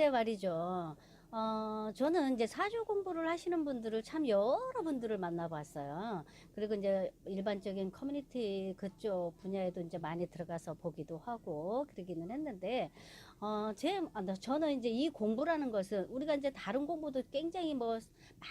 근데 말이죠. 저는 이제 사주 공부를 하시는 분들을 참 여러분들을 만나봤어요. 그리고 이제 일반적인 커뮤니티 그쪽 분야에도 이제 많이 들어가서 보기도 하고 그러기는 했는데, 저는 이제 이 공부라는 것은 우리가 이제 다른 공부도 굉장히 뭐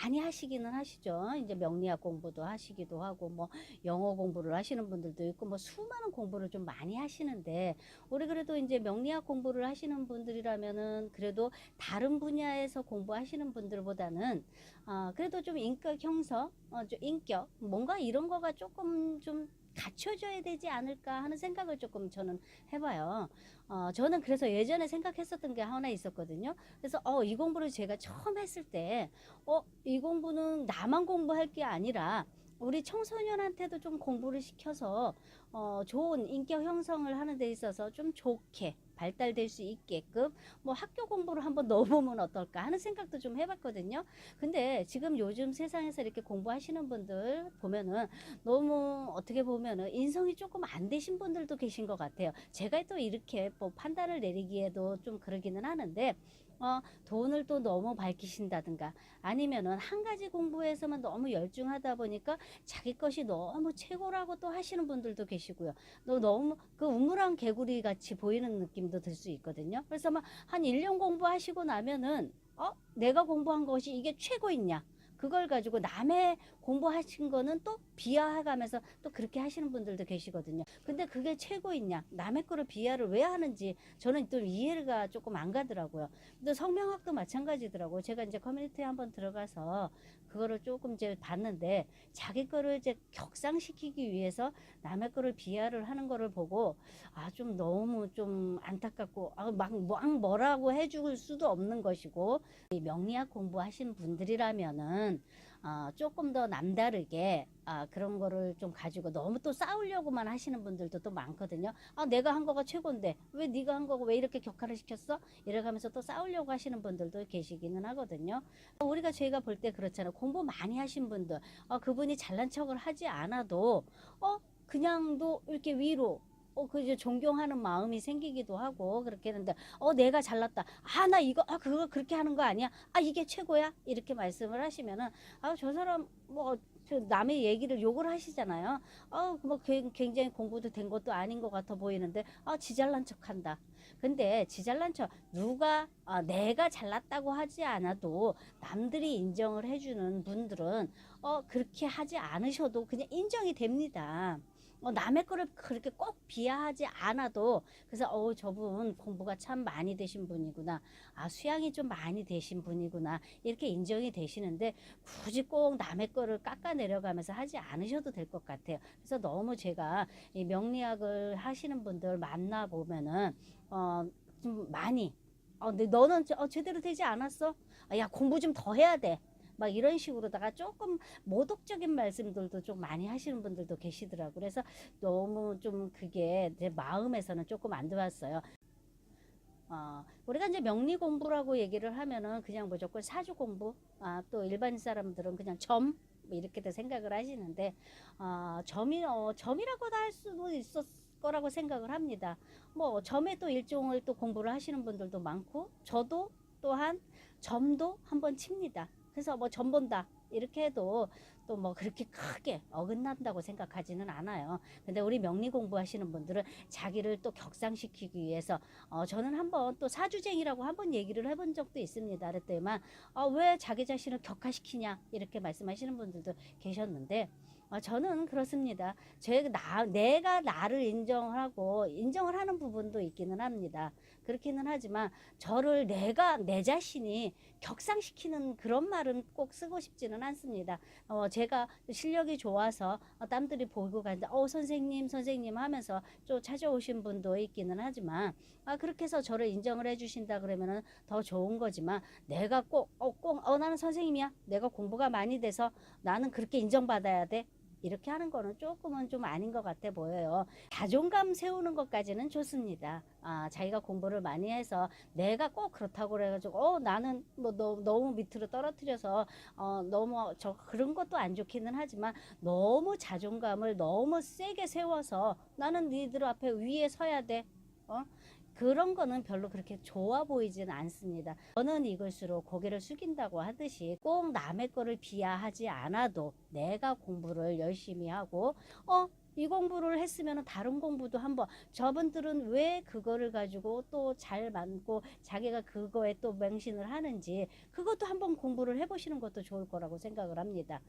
많이 하시기는 하시죠. 이제 명리학 공부도 하시기도 하고, 뭐 영어 공부를 하시는 분들도 있고, 뭐 수많은 공부를 좀 많이 하시는데, 우리 그래도 이제 명리학 공부를 하시는 분들이라면은 그래도 다른 분야에서 공부하시는 분들보다는 그래도 좀 인격 형성, 좀 인격 뭔가 이런 거가 조금 좀 갖춰져야 되지 않을까 하는 생각을 조금 저는 해봐요. 저는 그래서 예전에 생각했었던 게 하나 있었거든요. 그래서 이 공부를 제가 처음 했을 때, 이 공부는 나만 공부할 게 아니라 우리 청소년한테도 좀 공부를 시켜서 좋은 인격 형성을 하는 데 있어서 좀 좋게 발달될 수 있게끔 뭐 학교 공부를 한번 넣어보면 어떨까 하는 생각도 좀 해봤거든요. 근데 지금 요즘 세상에서 이렇게 공부하시는 분들 보면은 너무 어떻게 보면은 인성이 조금 안 되신 분들도 계신 것 같아요. 제가 또 이렇게 뭐 판단을 내리기에도 좀 그러기는 하는데, 돈을 또 너무 밝히신다든가 아니면은 한 가지 공부에서만 너무 열중하다 보니까 자기 것이 너무 최고라고 또 하시는 분들도 계시고요. 또 너무 그 우물안 개구리 같이 보이는 느낌도 들 수 있거든요. 그래서 막 한 1년 공부하시고 나면은 내가 공부한 것이 이게 최고있냐? 그걸 가지고 남의 공부하신 거는 또 비하해가면서 또 그렇게 하시는 분들도 계시거든요. 근데 그게 최고있냐? 남의 거를 비하를 왜 하는지 저는 또 이해가 조금 안 가더라고요. 근데 성명학도 마찬가지더라고요. 제가 이제 커뮤니티에 한번 들어가서 그거를 조금 이제 봤는데, 자기 거를 이제 격상시키기 위해서 남의 거를 비하를 하는 거를 보고 좀 너무 좀 안타깝고, 막 뭐라고 해줄 수도 없는 것이고, 이 명리학 공부하신 분들이라면은 조금 더 남다르게 그런 거를 좀 가지고 너무 또 싸우려고만 하시는 분들도 또 많거든요. 내가 한 거가 최고인데 왜 네가 한 거고 왜 이렇게 격하를 시켰어? 이래가면서 또 싸우려고 하시는 분들도 계시기는 하거든요. 우리가 제가 볼 때 그렇잖아요. 공부 많이 하신 분들, 그분이 잘난 척을 하지 않아도 그냥도 이렇게 위로 그 이제 존경하는 마음이 생기기도 하고 그렇게 했는데, 내가 잘났다. 나 이거, 그거 그렇게 하는 거 아니야? 이게 최고야? 이렇게 말씀을 하시면은, 저 사람, 뭐, 저 남의 얘기를 욕을 하시잖아요. 뭐, 굉장히 공부도 된 것도 아닌 것 같아 보이는데, 지 잘난 척 한다. 근데 지 잘난 척, 내가 잘났다고 하지 않아도 남들이 인정을 해주는 분들은, 그렇게 하지 않으셔도 그냥 인정이 됩니다. 남의 거를 그렇게 꼭 비하하지 않아도, 그래서 저분 공부가 참 많이 되신 분이구나, 수양이 좀 많이 되신 분이구나, 이렇게 인정이 되시는데 굳이 꼭 남의 거를 깎아 내려가면서 하지 않으셔도 될 것 같아요. 그래서 너무 제가 이 명리학을 하시는 분들 만나 보면은 좀 많이, 근데 너는 제대로 되지 않았어? 야, 공부 좀 더 해야 돼. 막 이런 식으로다가 조금 모독적인 말씀들도 좀 많이 하시는 분들도 계시더라고요. 그래서 너무 좀 그게 제 마음에서는 조금 안 좋았어요. 우리가 이제 명리 공부라고 얘기를 하면은 그냥 무조건 사주 공부, 또 일반 사람들은 그냥 점, 뭐 이렇게도 생각을 하시는데, 점이라고도 할 수도 있었 거라고 생각을 합니다. 뭐, 점에 또 일종을 또 공부를 하시는 분들도 많고, 저도 또한 점도 한번 칩니다. 그래서 뭐 점 본다, 이렇게 해도 또 뭐 그렇게 크게 어긋난다고 생각하지는 않아요. 근데 우리 명리 공부하시는 분들은 자기를 또 격상시키기 위해서, 저는 한번 또 사주쟁이라고 한번 얘기를 해본 적도 있습니다. 그랬더니만 왜 자기 자신을 격화시키냐 이렇게 말씀하시는 분들도 계셨는데, 저는 그렇습니다. 내가 나를 인정하고 인정을 하는 부분도 있기는 합니다. 그렇기는 하지만 저를 내 자신이 격상시키는 그런 말은 꼭 쓰고 싶지는 않습니다. 제가 실력이 좋아서 땀들이 보이고 가는데 선생님 하면서 좀 찾아오신 분도 있기는 하지만, 그렇게 해서 저를 인정을 해주신다 그러면은 더 좋은 거지만, 내가 나는 선생님이야, 내가 공부가 많이 돼서 나는 그렇게 인정받아야 돼, 이렇게 하는 거는 조금은 좀 아닌 것 같아 보여요. 자존감 세우는 것까지는 좋습니다. 자기가 공부를 많이 해서 내가 꼭 그렇다고 그래가지고 나는 뭐 너무 밑으로 떨어뜨려서 너무 그런 것도 안 좋기는 하지만, 너무 자존감을 너무 세게 세워서 나는 니들 앞에 위에 서야 돼. 그런 거는 별로 그렇게 좋아 보이지는 않습니다. 저는 이글수록 고개를 숙인다고 하듯이 꼭 남의 거를 비하하지 않아도 내가 공부를 열심히 하고 이 공부를 했으면 다른 공부도 한번, 저분들은 왜 그거를 가지고 또 잘 맞고 자기가 그거에 또 맹신을 하는지 그것도 한번 공부를 해보시는 것도 좋을 거라고 생각을 합니다.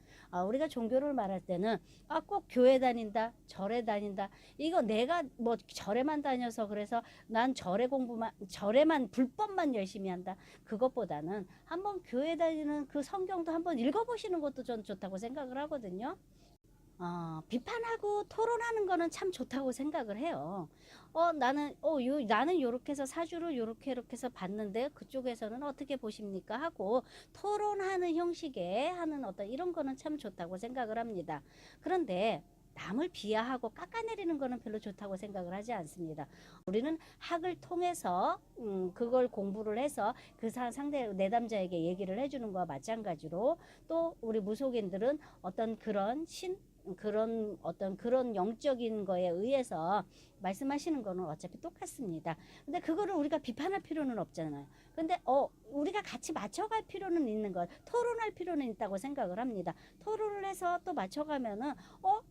우리가 종교를 말할 때는 꼭 교회 다닌다, 절에 다닌다, 이거 내가 뭐 절에만 다녀서 그래서 난 절에만 불법만 열심히 한다, 그것보다는 한번 교회 다니는 그 성경도 한번 읽어보시는 것도 전 좋다고 생각을 하거든요. 비판하고 토론하는 거는 참 좋다고 생각을 해요. 나는 요렇게 해서 사주를 요렇게 해서 봤는데 그쪽에서는 어떻게 보십니까? 하고 토론하는 형식의 하는 어떤 이런 거는 참 좋다고 생각을 합니다. 그런데 남을 비하하고 깎아내리는 거는 별로 좋다고 생각을 하지 않습니다. 우리는 학을 통해서 그걸 공부를 해서 그 상대 내담자에게 얘기를 해주는 거와 마찬가지로, 또 우리 무속인들은 어떤 그런 영적인 거에 의해서 말씀하시는 거는 어차피 똑같습니다. 근데 그거를 우리가 비판할 필요는 없잖아요. 근데 우리가 같이 맞춰갈 필요는 있는 것, 토론할 필요는 있다고 생각을 합니다. 토론을 해서 또 맞춰가면은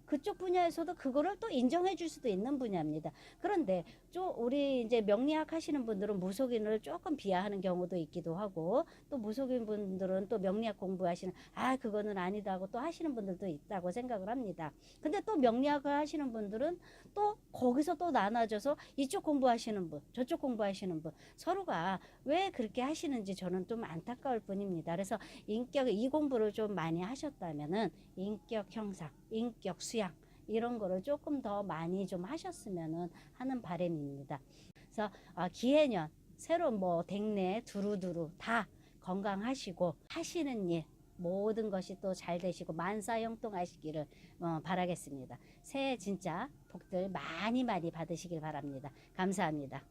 그쪽 분야에서도 그거를 또 인정해 줄 수도 있는 분야입니다. 그런데 좀 우리 이제 명리학 하시는 분들은 무속인을 조금 비하하는 경우도 있기도 하고, 또 무속인 분들은 또 명리학 공부하시는 그거는 아니다 하고 또 하시는 분들도 있다고 생각을 합니다. 근데 또 명리학을 하시는 분들은 또 거기서 또 나눠져서 이쪽 공부하시는 분, 저쪽 공부하시는 분, 서로가 왜 그렇게 하시는지 저는 좀 안타까울 뿐입니다. 그래서 이 공부를 좀 많이 하셨다면은 인격 형상, 인격 수양 이런 거를 조금 더 많이 좀 하셨으면 하는 바람입니다. 그래서 기해년 새로운 뭐 댕내 두루두루 다 건강하시고 하시는 일 모든 것이 또 잘 되시고 만사형통하시기를 바라겠습니다. 새해 진짜 복들 많이 많이 받으시길 바랍니다. 감사합니다.